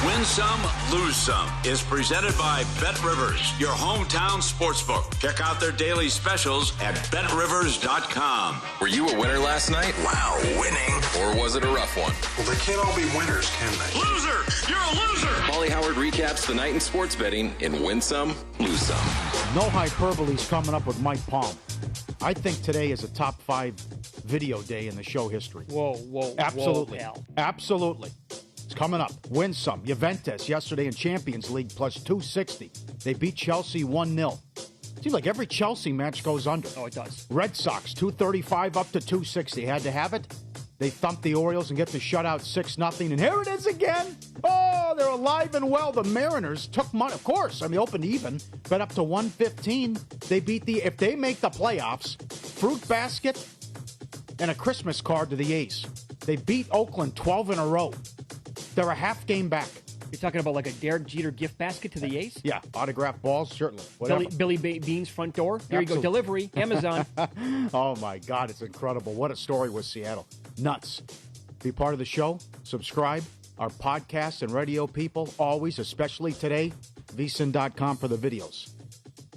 Win Some, Lose Some is presented by Bet Rivers, your hometown sportsbook. Check out their daily specials at betrivers.com. Were you a winner last night? Wow, winning. Or was it a rough one? Well, they can't all be winners, can they? Loser! You're a loser! Molly Howard recaps the night in sports betting in Win Some, Lose Some. No hyperbole's coming up with Mike Palm. I think today is a top 5 video day in the show history. Whoa. Absolutely. Whoa, pal. Absolutely. It's coming up. Win some. Juventus yesterday in Champions League plus 260. They beat Chelsea 1-0. Seems like every Chelsea match goes under. Oh, it does. Red Sox 235 up to 260. Had to have it. They thumped the Orioles and get the shutout 6-0. And here it is again. Oh, they're alive and well. The Mariners took money. Of course. I mean, opened even. Bet up to 115. They beat if they make the playoffs, fruit basket and a Christmas card to the A's. They beat Oakland 12 in a row. They're a half game back. You're talking about like a Derek Jeter gift basket to the A's? Yeah, autographed balls, certainly. Whatever. Billy Bean's front door. There Absolutely. you go. Delivery. Amazon. Oh, my God. It's incredible. What a story with Seattle. Nuts. Be part of the show. Subscribe. Our podcasts and radio people, always, especially today, VSiN.com for the videos.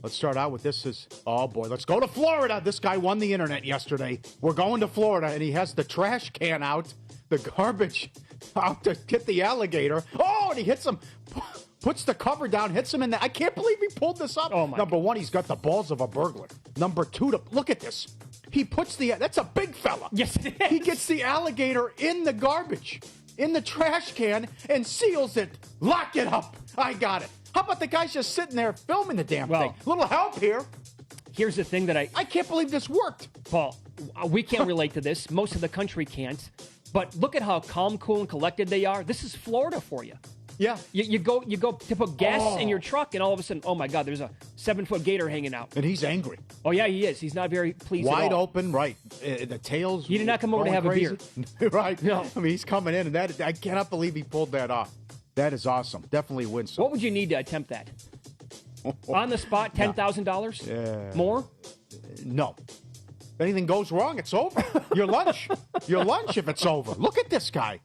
Let's start out with this. Oh, boy. Let's go to Florida. This guy won the internet yesterday. We're going to Florida, and he has the trash can out, the garbage out to get the alligator. Oh, and he hits him, puts the cover down, hits him in the... I can't believe he pulled this up. Oh, my Number one, he's got the balls of a burglar. Number two, look at this. He puts that's a big fella. Yes, it is. He gets the alligator in the garbage, in the trash can, and seals it. Lock it up. I got it. How about the guy's just sitting there filming the damn thing? A little help here. Here's the thing that I can't believe this worked. Paul, we can't relate to this. Most of the country can't. But look at how calm, cool, and collected they are. This is Florida for you. Yeah. You go to put gas in your truck, and all of a sudden, oh, my God, there's a 7-foot gator hanging out. And he's angry. Oh, yeah, he is. He's not very pleased at all. Wide open, right. The tail's He did not come over to have crazy. a beer. Right. No. I mean, he's coming in, and I cannot believe he pulled that off. That is awesome. Definitely wins some. What would you need to attempt that? On the spot, $10,000? Yeah. More? No. If anything goes wrong, it's over. Your lunch. Your lunch if it's over. Look at this guy.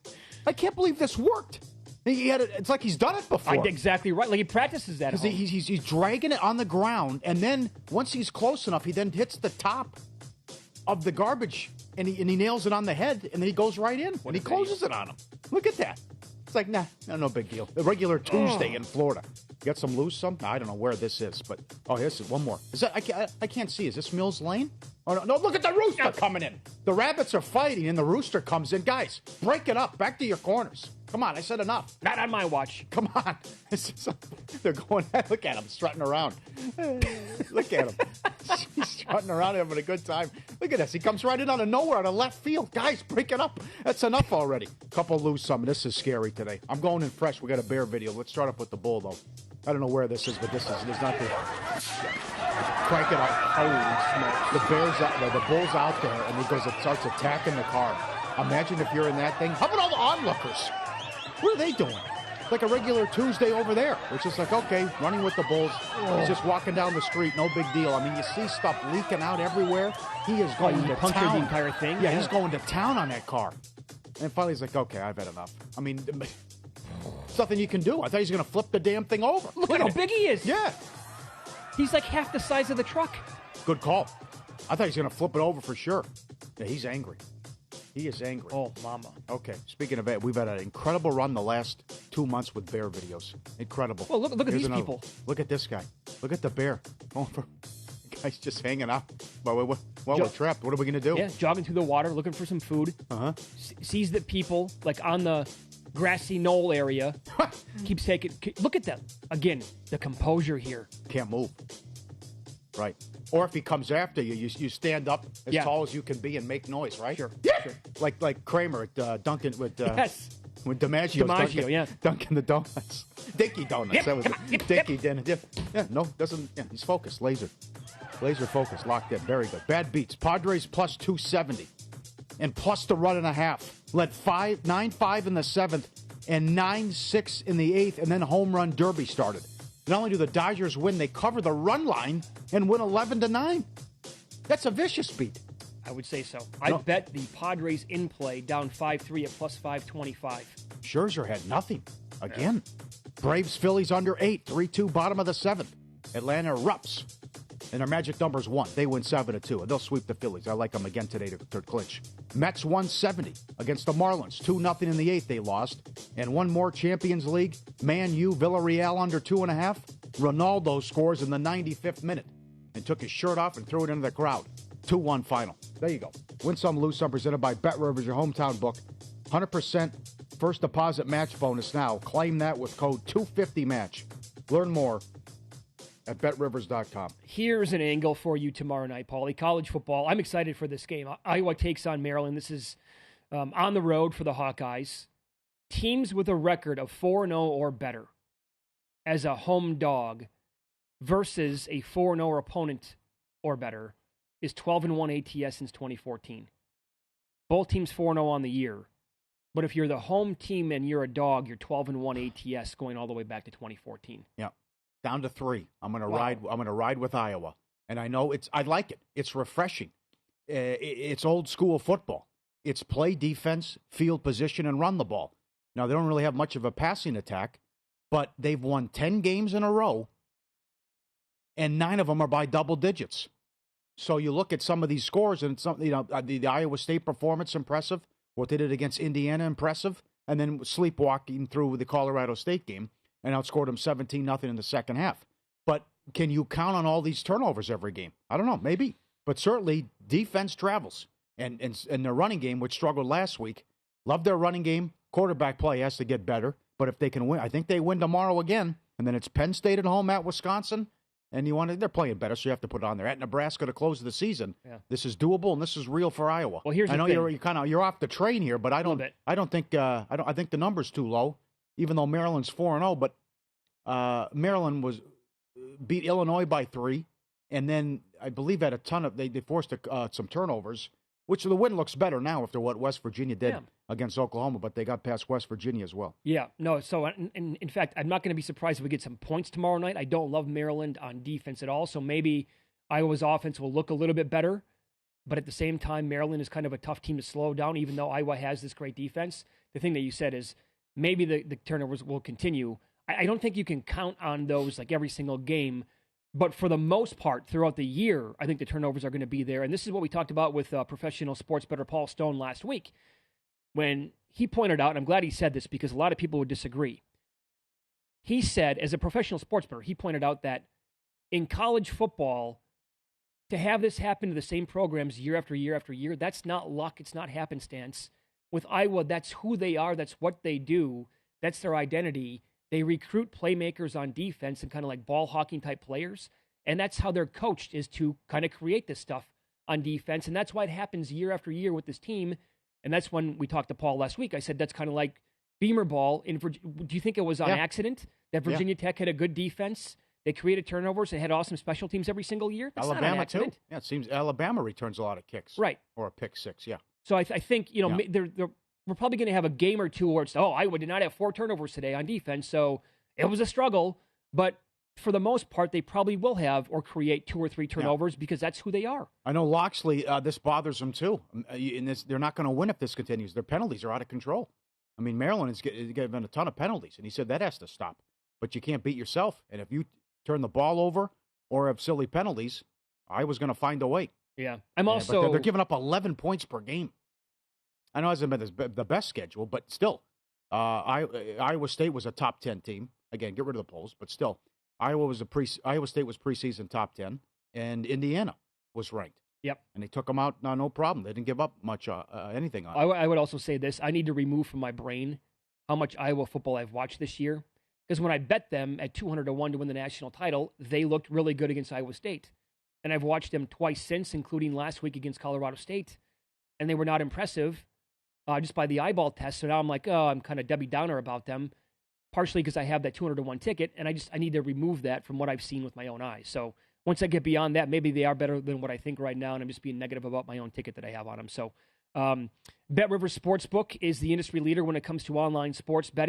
I can't believe this worked. It's like he's done it before. Exactly right. Like he practices that. Because he's dragging it on the ground, and then once he's close enough, he then hits the top of the garbage, and he nails it on the head, and then he goes right in, and he closes it on him. Look at that. It's like, no big deal. The regular Tuesday in Florida. Get some loose some? I don't know where this is, but here's one more. Is that I can't see. Is this Mills Lane? Oh no! Look at the rooster coming in. The rabbits are fighting, and the rooster comes in. Guys, break it up. Back to your corners. Come on, I said enough. Not on my watch. Come on. They're going. Look at him strutting around. Look at him. He's strutting around having a good time. Look at this. He comes right in out of nowhere out of left field. Guys, break it up. That's enough already. Couple lose some. This is scary today. I'm going in fresh. We got a bear video. Let's start up with the bull, though. I don't know where this is, but it's not there. Crank it up. Holy smokes. The bear's out there. The bull's out there, and it starts attacking the car. Imagine if you're in that thing. How about all the onlookers? What are they doing? Like a regular Tuesday over there. It's just like, okay, running with the Bulls. He's just walking down the street. No big deal. I mean, you see stuff leaking out everywhere. He is going to punctured town. the entire thing. Yeah, he's going to town on that car. And finally he's like, okay, I've had enough. I mean, there's nothing you can do. I thought he was going to flip the damn thing over. Look at how big he is. Yeah. He's like half the size of the truck. Good call. I thought he was going to flip it over for sure. Yeah, he's angry. He is angry. Oh, mama. Okay, speaking of it, we've had an incredible run the last 2 months with bear videos. Incredible. Well, look at Here's these people. Look at this guy. Look at the bear. The guy's just hanging out. Well, we're trapped. What are we going to do? Yeah, jogging through the water, looking for some food. Uh-huh. Sees the people, like on the grassy knoll area. Keeps taking... Look at them. Again, the composure here. Can't move. Right. Or if he comes after you, you stand up as tall as you can be and make noise, right? Sure. Yeah. Sure. Like Kramer at Dunkin' with yes. With DiMaggio, Dunkin' the Donuts. Dinky Donuts. Yep, That was it. Dinky Dinner. Yeah, no, doesn't. Yeah, he's focused. Laser focus. Locked in. Very good. Bad beats. Padres plus 270. And plus the run and a half. Led 9-5 in the seventh and 9-6 in the eighth. And then home run derby started. Not only do the Dodgers win, they cover the run line and win 11-9. That's a vicious beat. I would say so. I bet the Padres in play down 5-3 at plus 525. Scherzer had nothing. Again. Braves, Phillies under 8, 3-2, bottom of the 7th. Atlanta erupts, and their magic number is 1. They win 7-2, and they'll sweep the Phillies. I like them again today to clinch. Mets 170 against the Marlins. 2-0 in the 8th they lost. And one more, Champions League. Man U, Villarreal under 2.5. Ronaldo scores in the 95th minute and took his shirt off and threw it into the crowd. 2-1 final. There you go. Win some, lose some, presented by Bet Rivers, your hometown book. 100% first deposit match bonus now. Claim that with code 250match. Learn more at betrivers.com. Here's an angle for you tomorrow night, Paulie. College football. I'm excited for this game. Iowa takes on Maryland. This is on the road for the Hawkeyes. Teams with a record of 4-0 or better as a home dog versus a 4-0 opponent or better is 12-1 ATS since 2014. Both teams 4-0 on the year. But if you're the home team and you're a dog, you're 12-1 ATS going all the way back to 2014. Yeah. Down to 3. I'm going to ride. I'm going to ride with Iowa, and I know I like it. It's refreshing. It's old school football. It's play defense, field position, and run the ball. Now they don't really have much of a passing attack, but they've won 10 games in a row, and 9 of them are by double digits. So you look at some of these scores, and the Iowa State performance impressive. What they did against Indiana impressive, and then sleepwalking through the Colorado State game. And outscored them 17-0 in the second half. But can you count on all these turnovers every game? I don't know, maybe. But certainly, defense travels. And their running game, which struggled last week, love their running game. Quarterback play has to get better. But if they can win, I think they win tomorrow again. And then it's Penn State at home at Wisconsin. And they're playing better, so you have to put it on there. At Nebraska to close the season. Yeah. This is doable, and this is real for Iowa. Well, here's the thing. You're off the train here, but I think the number's too low. Even though Maryland's 4-0, but Maryland beat Illinois by 3, and then I believe had a ton of they forced some turnovers, which the win looks better now after what West Virginia did against Oklahoma, but they got past West Virginia as well. Yeah, no. So in fact, I'm not going to be surprised if we get some points tomorrow night. I don't love Maryland on defense at all, so maybe Iowa's offense will look a little bit better. But at the same time, Maryland is kind of a tough team to slow down, even though Iowa has this great defense. The thing that you said is, maybe the turnovers will continue. I don't think you can count on those like every single game, but for the most part throughout the year, I think the turnovers are going to be there. And this is what we talked about with professional sports bettor Paul Stone last week when he pointed out, and I'm glad he said this because a lot of people would disagree. He said, as a professional sports bettor, he pointed out that in college football, to have this happen to the same programs year after year after year, that's not luck, it's not happenstance. With Iowa, that's who they are. That's what they do. That's their identity. They recruit playmakers on defense and kind of like ball hawking type players. And that's how they're coached, is to kind of create this stuff on defense. And that's why it happens year after year with this team. And that's when we talked to Paul last week. I said that's kind of like Beamer ball. Do you think it was on accident that Virginia Tech had a good defense? They created turnovers and had awesome special teams every single year? That's Alabama, too. Yeah, it seems Alabama returns a lot of kicks. Right. Or a pick 6, yeah. So I think, we're probably going to have a game or two where it's, Iowa did not have 4 turnovers today on defense, so it was a struggle. But for the most part, they probably will have or create 2 or 3 turnovers because that's who they are. I know Loxley, this bothers them too. They're not going to win if this continues. Their penalties are out of control. I mean, Maryland is given a ton of penalties, and he said that has to stop. But you can't beat yourself. And if you turn the ball over or have silly penalties, Iowa's going to find a way. Yeah. But they're giving up 11 points per game. I know it hasn't been the best schedule, but still, Iowa State was a top 10 team. Again, get rid of the polls, but still, Iowa State was preseason top 10, and Indiana was ranked. Yep. And they took them out, no problem. They didn't give up much anything on it. I would also say this. I need to remove from my brain how much Iowa football I've watched this year, because when I bet them at 200-1 to win the national title, they looked really good against Iowa State. And I've watched them twice since, including last week against Colorado State, and they were not impressive. Just by the eyeball test. So now I'm like, I'm kind of Debbie Downer about them, partially because I have that 200-1 ticket, and I need to remove that from what I've seen with my own eyes. So once I get beyond that, maybe they are better than what I think right now, and I'm just being negative about my own ticket that I have on them. So Bet Rivers Sportsbook is the industry leader when it comes to online sports betting.